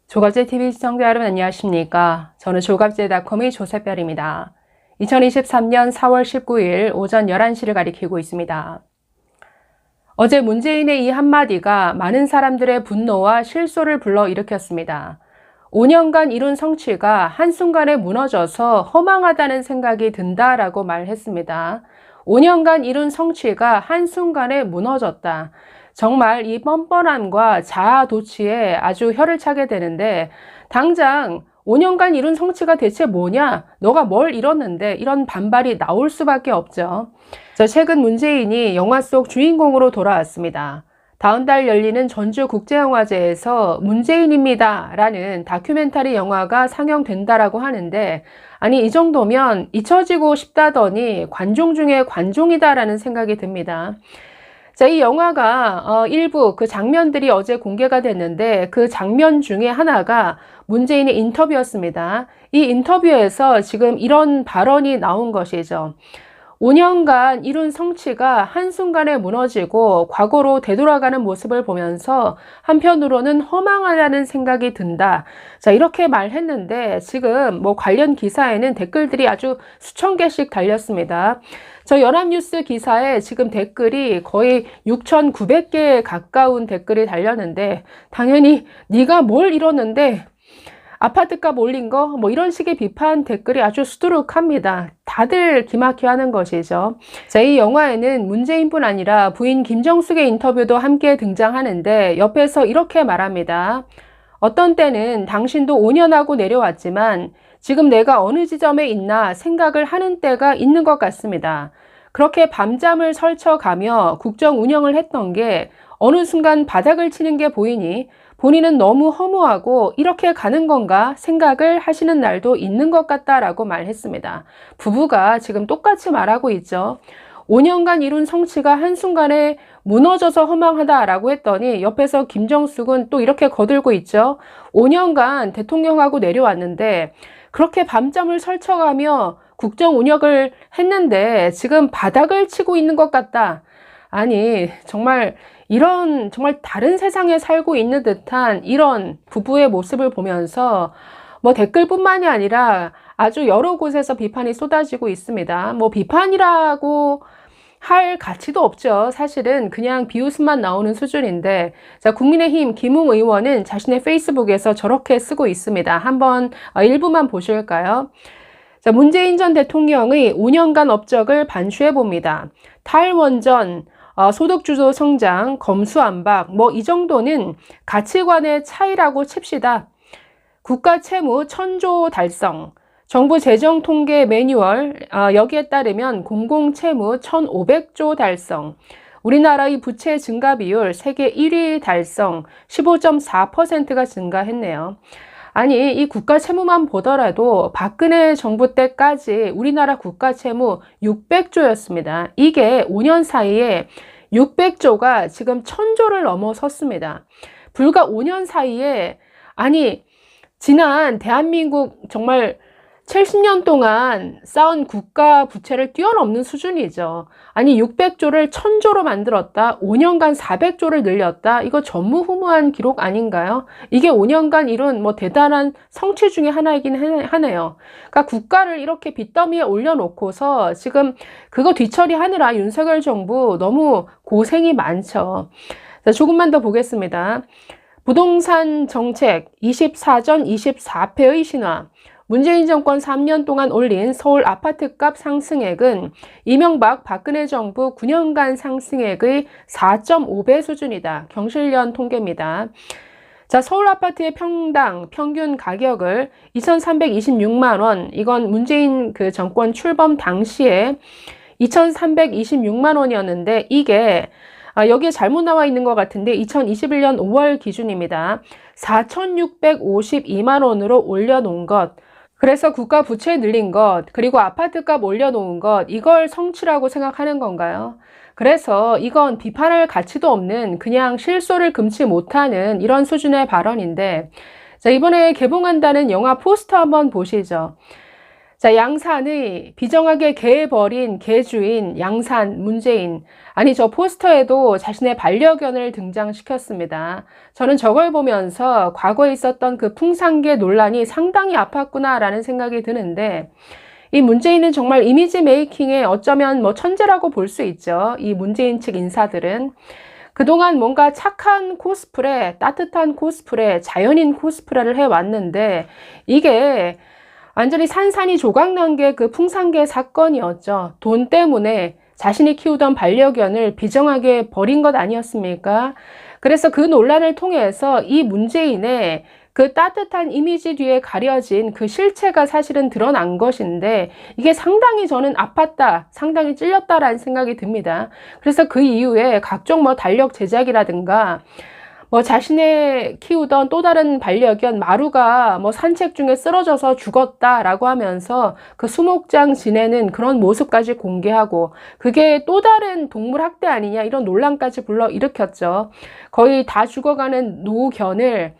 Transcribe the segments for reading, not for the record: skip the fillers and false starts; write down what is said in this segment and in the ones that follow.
조갑제TV 시청자 여러분 안녕하십니까? 저는 조갑제닷컴의 조세별입니다. 2023년 4월 19일 오전 11시를 가리키고 있습니다. 어제 문재인의 이 한마디가 많은 사람들의 분노와 실소를 불러일으켰습니다. 5년간 이룬 성취가 한순간에 무너져서 허망하다는 생각이 든다라고 말했습니다. 5년간 이룬 성취가 한순간에 무너졌다. 정말 이 뻔뻔함과 자아도취에 아주 혀를 차게 되는데, 당장 5년간 이룬 성취가 대체 뭐냐? 너가 뭘 이뤘는데? 이런 반발이 나올 수밖에 없죠. 최근 문재인이 영화 속 주인공으로 돌아왔습니다. 다음 달 열리는 전주국제영화제에서 문재인입니다 라는 다큐멘터리 영화가 상영된다라고 하는데, 아니 이 정도면 잊혀지고 싶다더니 관종 중에 관종이다라는 생각이 듭니다. 이 영화가 일부 그 장면들이 어제 공개가 됐는데, 그 장면 중에 하나가 문재인의 인터뷰였습니다. 이 인터뷰에서 지금 이런 발언이 나온 것이죠. 5년간 이룬 성취가 한순간에 무너지고 과거로 되돌아가는 모습을 보면서 한편으로는 허망하다는 생각이 든다. 이렇게 말했는데, 지금 관련 기사에는 댓글들이 아주 수천 개씩 달렸습니다. 저 연합뉴스 기사에 지금 댓글이 거의 6,900개에 가까운 댓글이 달렸는데, 당연히 네가 뭘 이뤘는데 아파트값 올린 거? 이런 식의 비판 댓글이 아주 수두룩합니다. 다들 기막혀 하는 것이죠. 이 영화에는 문재인뿐 아니라 부인 김정숙의 인터뷰도 함께 등장하는데, 옆에서 이렇게 말합니다. 어떤 때는 당신도 5년하고 내려왔지만 지금 내가 어느 지점에 있나 생각을 하는 때가 있는 것 같습니다. 그렇게 밤잠을 설쳐가며 국정 운영을 했던 게 어느 순간 바닥을 치는 게 보이니 본인은 너무 허무하고 이렇게 가는 건가 생각을 하시는 날도 있는 것 같다라고 말했습니다. 부부가 지금 똑같이 말하고 있죠. 5년간 이룬 성취가 한순간에 무너져서 허망하다라고 했더니 옆에서 김정숙은 또 이렇게 거들고 있죠. 5년간 대통령하고 내려왔는데 그렇게 밤잠을 설쳐가며 국정 운영을 했는데 지금 바닥을 치고 있는 것 같다. 아니 정말 다른 세상에 살고 있는 듯한 이런 부부의 모습을 보면서 댓글뿐만이 아니라 아주 여러 곳에서 비판이 쏟아지고 있습니다. 비판이라고 할 가치도 없죠. 사실은 그냥 비웃음만 나오는 수준인데, 국민의힘 김웅 의원은 자신의 페이스북에서 저렇게 쓰고 있습니다. 한번 일부만 보실까요? 문재인 전 대통령의 5년간 업적을 반추해 봅니다. 탈원전, 소득주도 성장, 검수안박, 이 정도는 가치관의 차이라고 칩시다. 국가 채무 1,000조 달성, 정부 재정 통계 매뉴얼, 여기에 따르면 공공채무 1,500조 달성, 우리나라의 부채 증가 비율 세계 1위 달성, 15.4%가 증가했네요. 아니 이 국가 채무만 보더라도 박근혜 정부 때까지 우리나라 국가 채무 600조였습니다. 이게 5년 사이에 600조가 지금 1,000조를 넘어섰습니다. 불과 5년 사이에, 아니 지난 대한민국 정말 70년 동안 쌓은 국가 부채를 뛰어넘는 수준이죠. 아니 600조를 1,000조로 만들었다. 5년간 400조를 늘렸다. 이거 전무후무한 기록 아닌가요? 이게 5년간 이룬 대단한 성취 중에 하나이긴 하네요. 그러니까 국가를 이렇게 빚더미에 올려놓고서 지금 그거 뒤처리하느라 윤석열 정부 너무 고생이 많죠. 자, 조금만 더 보겠습니다. 부동산 정책 24전 24패의 신화. 문재인 정권 3년 동안 올린 서울 아파트값 상승액은 이명박 박근혜 정부 9년간 상승액의 4.5배 수준이다. 경실련 통계입니다. 자, 서울 아파트의 평균 가격을 2,326만 원, 이건 문재인 그 정권 출범 당시에 2,326만 원이었는데, 이게 여기에 잘못 나와 있는 것 같은데 2021년 5월 기준입니다. 4,652만 원으로 올려놓은 것. 그래서 국가 부채 늘린 것, 그리고 아파트값 올려놓은 것, 이걸 성취라고 생각하는 건가요? 그래서 이건 비판할 가치도 없는 그냥 실소를 금치 못하는 이런 수준의 발언인데, 자, 이번에 개봉한다는 영화 포스터 한번 보시죠. 자, 양산의 비정하게 개해버린 개주인 양산 문재인. 아니, 저 포스터에도 자신의 반려견을 등장시켰습니다. 저는 저걸 보면서 과거에 있었던 그 풍산개 논란이 상당히 아팠구나라는 생각이 드는데, 이 문재인은 정말 이미지 메이킹에 어쩌면 뭐 천재라고 볼 수 있죠. 이 문재인 측 인사들은. 그동안 뭔가 착한 코스프레, 따뜻한 코스프레, 자연인 코스프레를 해왔는데, 이게 완전히 산산이 조각난 게 그 풍산개 사건이었죠. 돈 때문에 자신이 키우던 반려견을 비정하게 버린 것 아니었습니까? 그래서 그 논란을 통해서 이 문재인의 그 따뜻한 이미지 뒤에 가려진 그 실체가 사실은 드러난 것인데, 이게 상당히 저는 아팠다, 상당히 찔렸다라는 생각이 듭니다. 그래서 그 이후에 각종 뭐 달력 제작이라든가 뭐 자신의 키우던 또 다른 반려견 마루가 뭐 산책 중에 쓰러져서 죽었다라고 하면서 그 수목장 지내는 그런 모습까지 공개하고, 그게 또 다른 동물 학대 아니냐 이런 논란까지 불러일으켰죠. 거의 다 죽어가는 노견을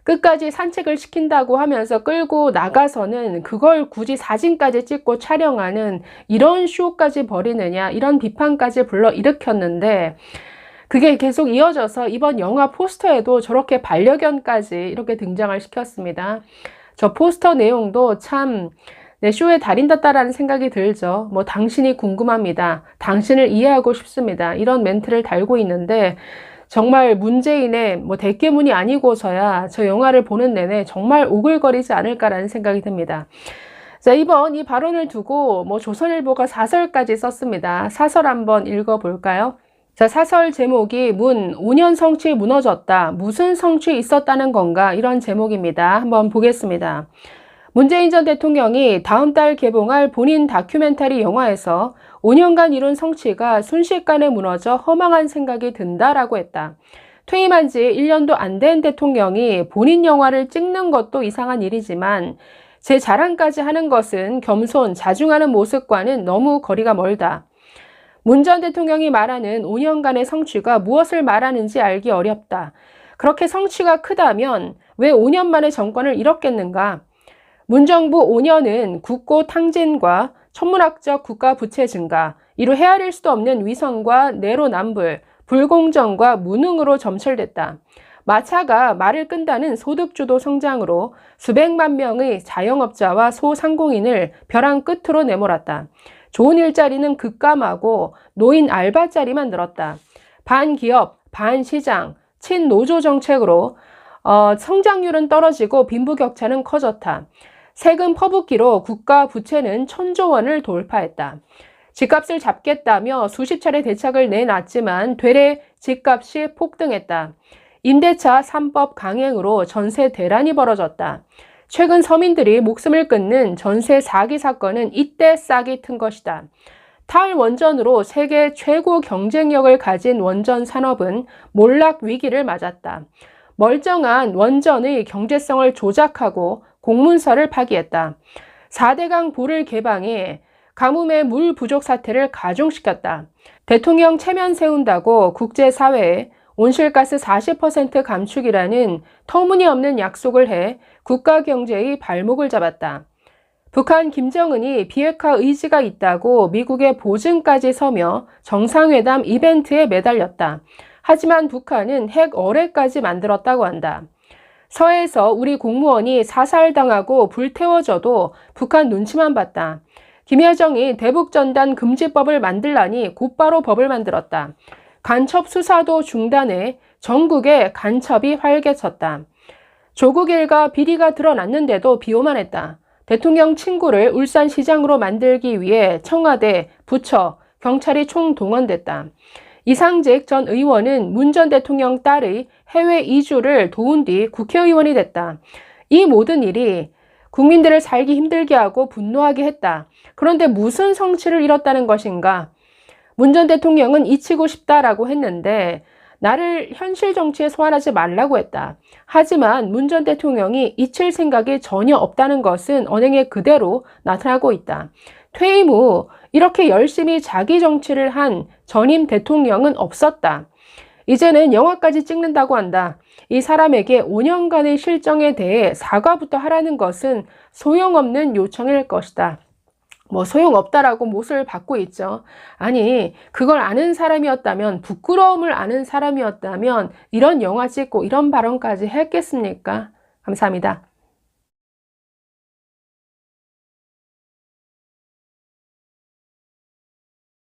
끝까지 산책을 시킨다고 하면서 끌고 나가서는 그걸 굳이 사진까지 찍고 촬영하는 이런 쇼까지 벌이느냐 이런 비판까지 불러일으켰는데, 그게 계속 이어져서 이번 영화 포스터에도 저렇게 반려견까지 이렇게 등장을 시켰습니다. 저 포스터 내용도 참 내 쇼의 달인 같다라는 생각이 들죠. 뭐 당신이 궁금합니다. 당신을 이해하고 싶습니다. 이런 멘트를 달고 있는데, 정말 문재인의 뭐 대깨문이 아니고서야 저 영화를 보는 내내 정말 오글거리지 않을까라는 생각이 듭니다. 자, 이번 이 발언을 두고 뭐 조선일보가 사설까지 썼습니다. 사설 한번 읽어볼까요? 자, 사설 제목이 5년 성취 무너졌다. 무슨 성취 있었다는 건가? 이런 제목입니다. 한번 보겠습니다. 문재인 전 대통령이 다음 달 개봉할 본인 다큐멘터리 영화에서 5년간 이룬 성취가 순식간에 무너져 허망한 생각이 든다라고 했다. 퇴임한 지 1년도 안 된 대통령이 본인 영화를 찍는 것도 이상한 일이지만 제 자랑까지 하는 것은 겸손, 자중하는 모습과는 너무 거리가 멀다. 문 전 대통령이 말하는 5년간의 성취가 무엇을 말하는지 알기 어렵다. 그렇게 성취가 크다면 왜 5년 만에 정권을 잃었겠는가? 문정부 5년은 국고 탕진과 천문학적 국가 부채 증가, 이루 헤아릴 수도 없는 위선과 내로남불, 불공정과 무능으로 점철됐다. 마차가 말을 끈다는 소득주도 성장으로 수백만 명의 자영업자와 소상공인을 벼랑 끝으로 내몰았다. 좋은 일자리는 급감하고 노인 알바자리만 늘었다. 반기업, 반시장, 친노조 정책으로 성장률은 떨어지고 빈부격차는 커졌다. 세금 퍼붓기로 국가 부채는 1,000조 원을 돌파했다. 집값을 잡겠다며 수십 차례 대책을 내놨지만 되레 집값이 폭등했다. 임대차 3법 강행으로 전세 대란이 벌어졌다. 최근 서민들이 목숨을 끊는 전세 사기 사건은 이때 싹이 튼 것이다. 탈원전으로 세계 최고 경쟁력을 가진 원전 산업은 몰락 위기를 맞았다. 멀쩡한 원전의 경제성을 조작하고 공문서를 파기했다. 4대강 보를 개방해 가뭄의 물 부족 사태를 가중시켰다. 대통령 체면 세운다고 국제사회에 온실가스 40% 감축이라는 터무니없는 약속을 해 국가 경제의 발목을 잡았다. 북한 김정은이 비핵화 의지가 있다고 미국의 보증까지 서며 정상회담 이벤트에 매달렸다. 하지만 북한은 핵 어뢰까지 만들었다고 한다. 서해에서 우리 공무원이 사살당하고 불태워져도 북한 눈치만 봤다. 김여정이 대북전단 금지법을 만들라니 곧바로 법을 만들었다. 간첩 수사도 중단해 전국에 간첩이 활개쳤다. 조국 일가 비리가 드러났는데도 비호만했다. 대통령 친구를 울산시장으로 만들기 위해 청와대, 부처, 경찰이 총동원됐다. 이상직 전 의원은 문 전 대통령 딸의 해외 이주를 도운 뒤 국회의원이 됐다. 이 모든 일이 국민들을 살기 힘들게 하고 분노하게 했다. 그런데 무슨 성취를 이뤘다는 것인가? 문 전 대통령은 잊히고 싶다라고 했는데 나를 현실 정치에 소환하지 말라고 했다. 하지만 문 전 대통령이 잊힐 생각이 전혀 없다는 것은 언행에 그대로 나타나고 있다. 퇴임 후 이렇게 열심히 자기 정치를 한 전임 대통령은 없었다. 이제는 영화까지 찍는다고 한다. 이 사람에게 5년간의 실정에 대해 사과부터 하라는 것은 소용없는 요청일 것이다. 뭐 소용없다라고 못을 받고 있죠. 아니, 그걸 아는 사람이었다면, 부끄러움을 아는 사람이었다면 이런 영화 찍고 이런 발언까지 했겠습니까? 감사합니다.